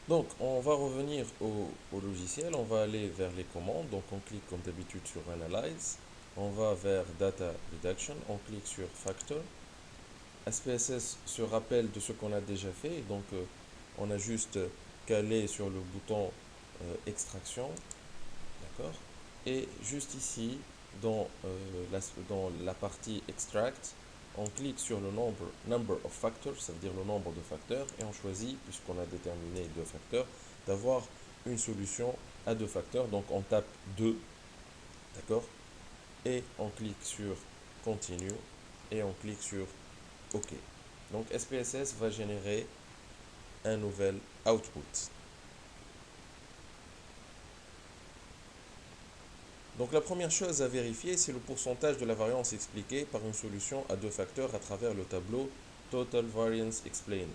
Donc, on va revenir au logiciel, on va aller vers les commandes. Donc, on clique comme d'habitude sur Analyze. On va vers Data Reduction, on clique sur Factor. SPSS se rappelle de ce qu'on a déjà fait. Donc, on a juste calé sur le bouton Extraction. D'accord? Et juste ici, dans la partie Extract, on clique sur le Number of Factors, ça veut dire le nombre de facteurs, et on choisit, puisqu'on a déterminé deux facteurs, d'avoir une solution à deux facteurs. Donc on tape 2, d'accord? Et on clique sur Continue, et on clique sur OK. Donc SPSS va générer un nouvel output. Donc la première chose à vérifier, c'est le pourcentage de la variance expliquée par une solution à deux facteurs à travers le tableau Total Variance Explained.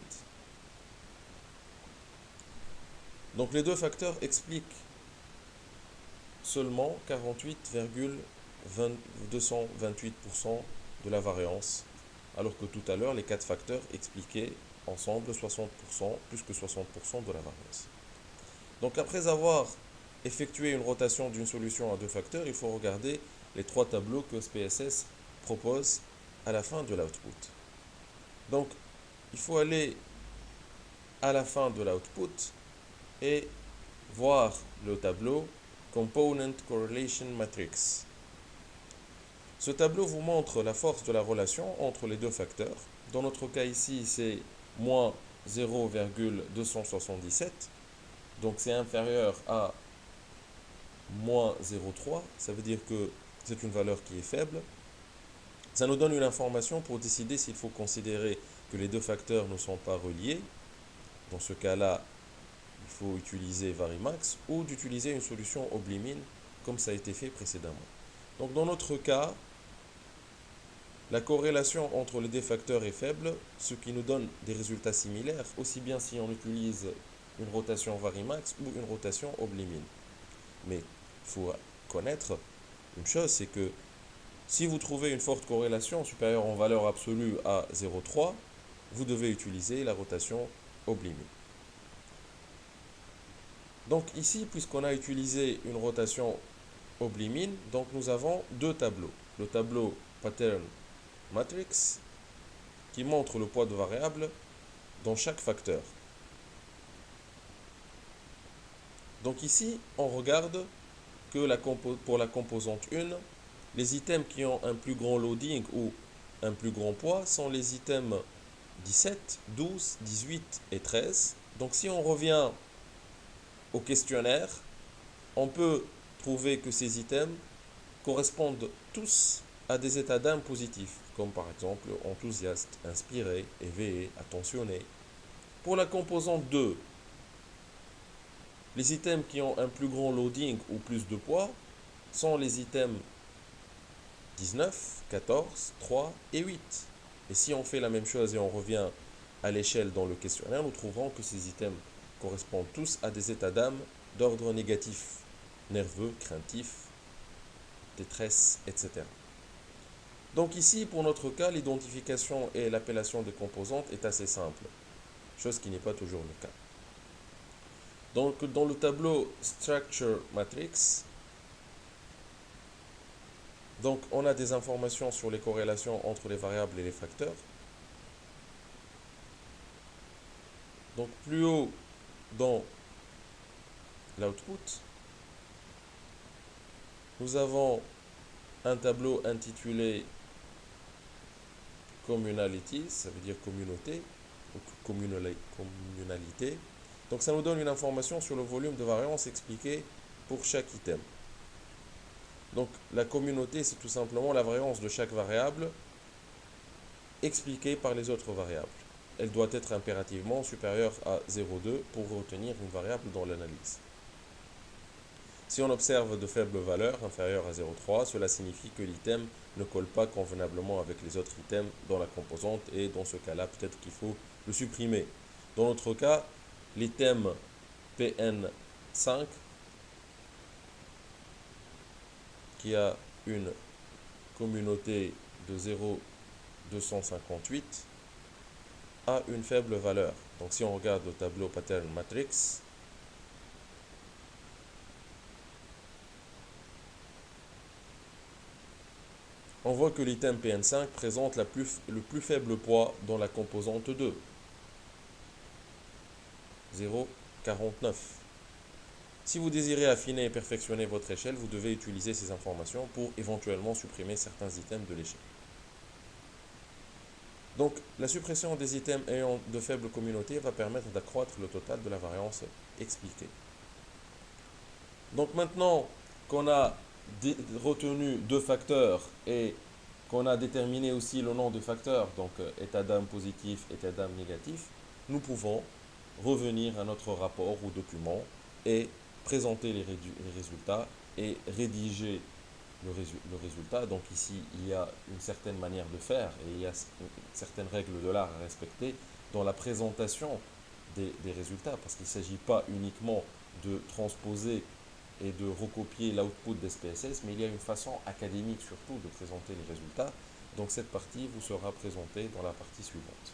Donc les deux facteurs expliquent seulement 48,228% de la variance, alors que tout à l'heure, les quatre facteurs expliquaient ensemble 60%, plus que 60% de la variance. Donc après avoir effectué une rotation d'une solution à deux facteurs, il faut regarder les trois tableaux que SPSS propose à la fin de l'output. Donc il faut aller à la fin de l'output et voir le tableau Component Correlation Matrix. Ce tableau vous montre la force de la relation entre les deux facteurs. Dans notre cas ici, c'est moins 0,277. Donc c'est inférieur à moins 0,3. Ça veut dire que c'est une valeur qui est faible. Ça nous donne une information pour décider s'il faut considérer que les deux facteurs ne sont pas reliés. Dans ce cas-là, il faut utiliser Varimax ou d'utiliser une solution Oblimine comme ça a été fait précédemment. Donc dans notre cas, la corrélation entre les deux facteurs est faible, ce qui nous donne des résultats similaires, aussi bien si on utilise une rotation Varimax ou une rotation Oblimine. Mais il faut connaître une chose, c'est que si vous trouvez une forte corrélation supérieure en valeur absolue à 0,3, vous devez utiliser la rotation Oblimine. Donc ici, puisqu'on a utilisé une rotation Oblimine, donc nous avons deux tableaux. Le tableau Pattern Matrix qui montre le poids de variables dans chaque facteur. Donc ici, on regarde que pour la composante 1, les items qui ont un plus grand loading ou un plus grand poids sont les items 17, 12, 18 et 13. Donc si on revient au questionnaire, on peut trouver que ces items correspondent tous à des états d'âme positifs, comme par exemple enthousiaste, inspiré, éveillé, attentionné. Pour la composante 2, les items qui ont un plus grand loading ou plus de poids sont les items 19, 14, 3 et 8. Et si on fait la même chose et on revient à l'échelle dans le questionnaire, nous trouverons que ces items correspondent tous à des états d'âme d'ordre négatif, nerveux, craintif, détresse, etc. Donc ici, pour notre cas, l'identification et l'appellation des composantes est assez simple, chose qui n'est pas toujours le cas. Donc dans le tableau Structure Matrix, donc on a des informations sur les corrélations entre les variables et les facteurs. Donc plus haut dans l'output, nous avons un tableau intitulé Communalities, ça veut dire communauté, ou communalité. Donc ça nous donne une information sur le volume de variance expliqué pour chaque item. Donc la communauté, c'est tout simplement la variance de chaque variable expliquée par les autres variables. Elle doit être impérativement supérieure à 0,2 pour retenir une variable dans l'analyse. Si on observe de faibles valeurs inférieures à 0,3, cela signifie que l'item ne colle pas convenablement avec les autres items dans la composante et dans ce cas-là, peut-être qu'il faut le supprimer. Dans notre cas, l'item PN5 qui a une communauté de 0,258 a une faible valeur. Donc si on regarde le tableau pattern matrix, on voit que l'item PN5 présente le plus faible poids dans la composante 2, 0,49. Si vous désirez affiner et perfectionner votre échelle, vous devez utiliser ces informations pour éventuellement supprimer certains items de l'échelle. Donc, la suppression des items ayant de faibles communautés va permettre d'accroître le total de la variance expliquée. Donc maintenant qu'on a retenu deux facteurs et qu'on a déterminé aussi le nom de facteurs, donc état d'âme positif, état d'âme négatif, nous pouvons revenir à notre rapport ou document et présenter les résultats et rédiger le résultat. Donc ici, il y a une certaine manière de faire et il y a certaines règles de l'art à respecter dans la présentation des résultats, parce qu'il ne s'agit pas uniquement de transposer et de recopier l'output d'SPSS, mais il y a une façon académique surtout de présenter les résultats. Donc cette partie vous sera présentée dans la partie suivante.